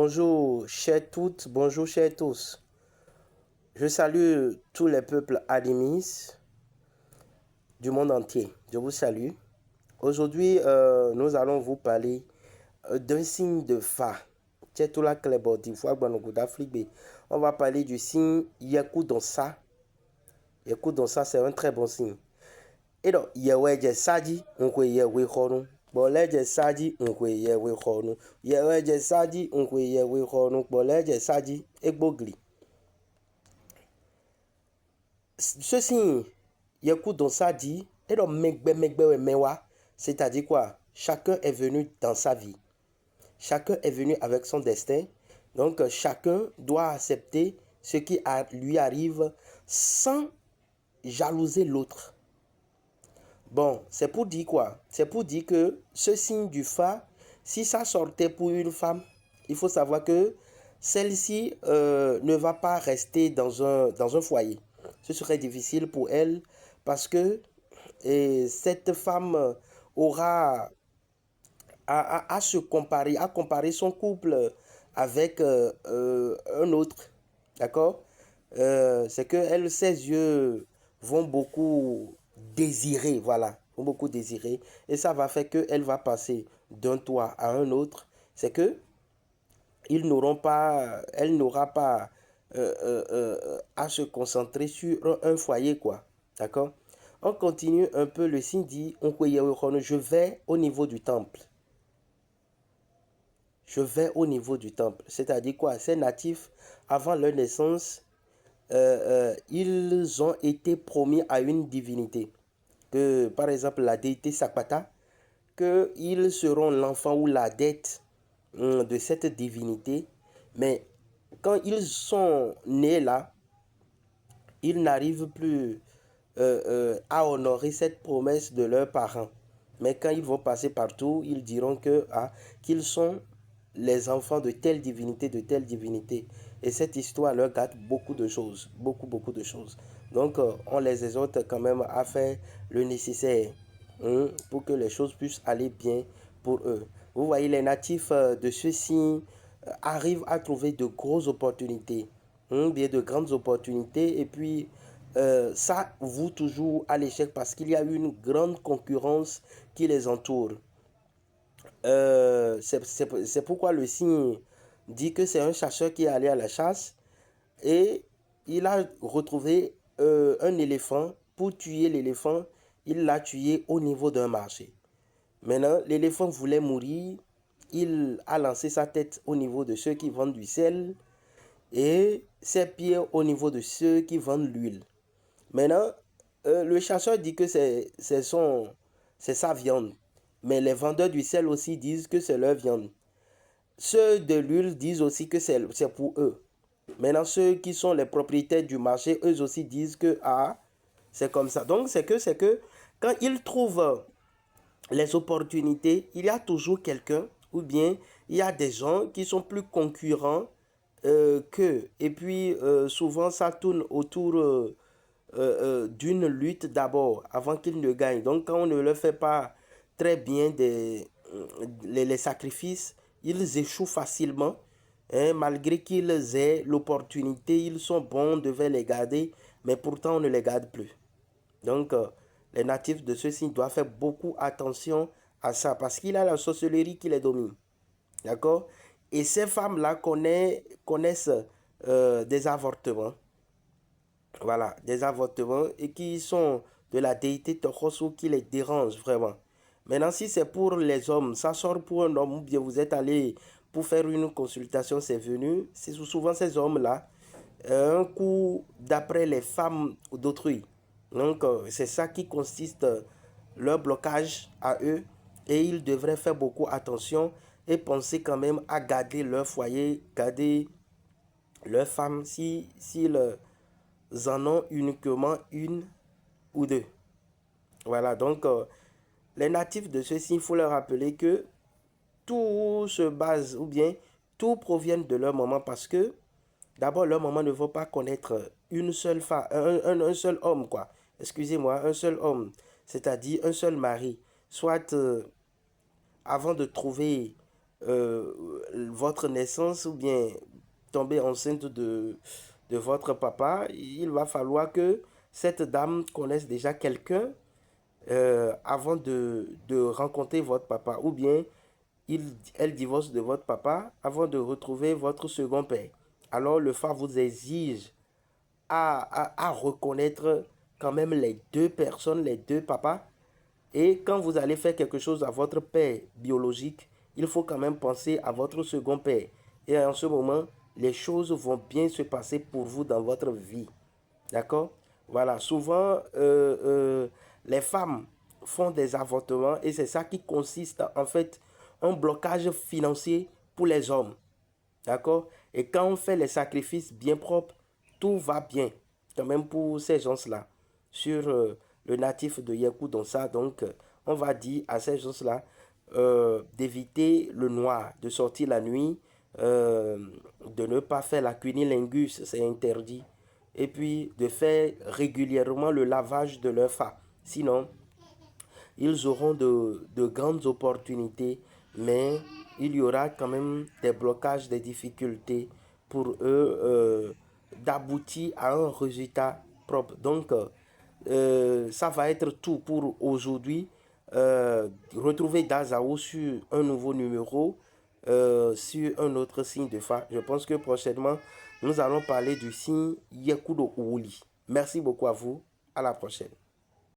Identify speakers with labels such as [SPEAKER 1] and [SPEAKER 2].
[SPEAKER 1] Bonjour chers toutes, bonjour chers tous. Je salue tous les peuples animistes du monde entier. Je vous salue. Aujourd'hui, nous allons vous parler d'un signe de Fa. On va parler du signe Yaku Donsa. Yaku Donsa, c'est un très bon signe. Et donc, Yeweje Sadi, on peut Yewe Hono. Boleje Sadi, on peut Yewe Hono. Yeweje Sadi, on peut Yewe Hono. Boleje Sadi, Egbogli. Ce signe, Yaku Donsa dit, et donc, c'est-à-dire quoi? Chacun est venu dans sa vie. Chacun est venu avec son destin. Donc, chacun doit accepter ce qui lui arrive sans jalouser l'autre. Bon, c'est pour dire quoi? C'est pour dire que ce signe du Fa, si ça sortait pour une femme, il faut savoir que celle-ci ne va pas rester dans un foyer. Ce serait difficile pour elle parce que cette femme aura à se comparer, à comparer son couple avec un autre. D'accord? C'est que ses yeux vont beaucoup désirer, voilà, vont beaucoup désirer. Et ça va faire qu'elle va passer d'un toit à un autre. C'est que elle n'aura pas à se concentrer sur un foyer, quoi. D'accord? On continue un peu, le signe dit, je vais au niveau du temple. Je vais au niveau du temple. C'est-à-dire quoi? Ces natifs, avant leur naissance, ils ont été promis à une divinité. Que, par exemple, la déité Sakpata, qu'ils seront l'enfant ou la dette de cette divinité. Mais quand ils sont nés là, ils n'arrivent plus à honorer cette promesse de leurs parents. Mais quand ils vont passer partout, ils diront qu'ils sont les enfants de telle divinité, de telle divinité. Et cette histoire leur gâte beaucoup de choses, beaucoup de choses. Donc, on les exhorte quand même à faire le nécessaire pour que les choses puissent aller bien pour eux. Vous voyez, les natifs de ce signe arrivent à trouver de grosses opportunités, bien de grandes opportunités, et puis ça vous toujours à l'échec parce qu'il y a une grande concurrence qui les entoure. C'est pourquoi le signe dit que c'est un chasseur qui est allé à la chasse et il a retrouvé un éléphant. Pour tuer l'éléphant, il l'a tué au niveau d'un marché. Maintenant, l'éléphant voulait mourir. Il a lancé sa tête au niveau de ceux qui vendent du sel et ses pieds au niveau de ceux qui vendent l'huile. Maintenant, le chasseur dit que c'est sa viande. Mais les vendeurs du sel aussi disent que c'est leur viande. Ceux de l'huile disent aussi que c'est pour eux. Maintenant, ceux qui sont les propriétaires du marché, eux aussi disent que c'est comme ça. Donc, c'est que quand ils trouvent les opportunités, il y a toujours quelqu'un ou bien il y a des gens qui sont plus concurrents qu'eux. Et puis, souvent, ça tourne autour d'une lutte d'abord avant qu'ils ne gagnent. Donc, quand on ne leur fait pas très bien les sacrifices, ils échouent facilement. Hein, malgré qu'ils aient l'opportunité, ils sont bons, on devait les garder, mais pourtant on ne les garde plus. Donc, les natifs de ce signe doivent faire beaucoup attention à ça, parce qu'il y a la sorcellerie qui les domine. D'accord? Et ces femmes-là connaissent des avortements. Voilà, des avortements et qui sont de la déité Tokosu qui les dérange vraiment. Maintenant, si c'est pour les hommes, ça sort pour un homme ou bien vous êtes allé pour faire une consultation, c'est venu. C'est souvent ces hommes-là, un coup d'après les femmes d'autrui. Donc, c'est ça qui consiste leur blocage à eux et ils devraient faire beaucoup attention et penser quand même à garder leur foyer, garder leur femme si en ont uniquement une ou deux. Voilà, donc les natifs de ceux-ci, il faut leur rappeler que tout se base ou bien tout provient de leur maman parce que d'abord leur maman ne veut pas connaître une seule femme, un seul homme quoi. Excusez-moi, un seul homme, c'est-à-dire un seul mari. Soit avant de trouver votre naissance ou bien tomber enceinte de votre papa, il va falloir que cette dame connaisse déjà quelqu'un avant de rencontrer votre papa, ou bien elle divorce de votre papa avant de retrouver votre second père. Alors le phare vous exige à reconnaître quand même les deux personnes, les deux papas. Et quand vous allez faire quelque chose à votre père biologique, il faut quand même penser à votre second père. Et en ce moment, les choses vont bien se passer pour vous dans votre vie. D'accord? Voilà, souvent, les femmes font des avortements et c'est ça qui consiste en fait un blocage financier pour les hommes. D'accord? Et quand on fait les sacrifices bien propres, tout va bien. Quand même pour ces gens-là. Sur le natif de Yekou, on va dire à ces gens-là d'éviter le noir, de sortir la nuit, de ne pas faire la cunilingus, c'est interdit. Et puis de faire régulièrement le lavage de leur fa. Sinon, ils auront de grandes opportunités, mais il y aura quand même des blocages, des difficultés pour eux d'aboutir à un résultat propre. Ça va être tout pour aujourd'hui. Retrouvez Dazao sur un nouveau numéro, sur un autre signe de fa. Je pense que prochainement, nous allons parler du signe Yekudo Ouli. Merci beaucoup à vous. À la prochaine.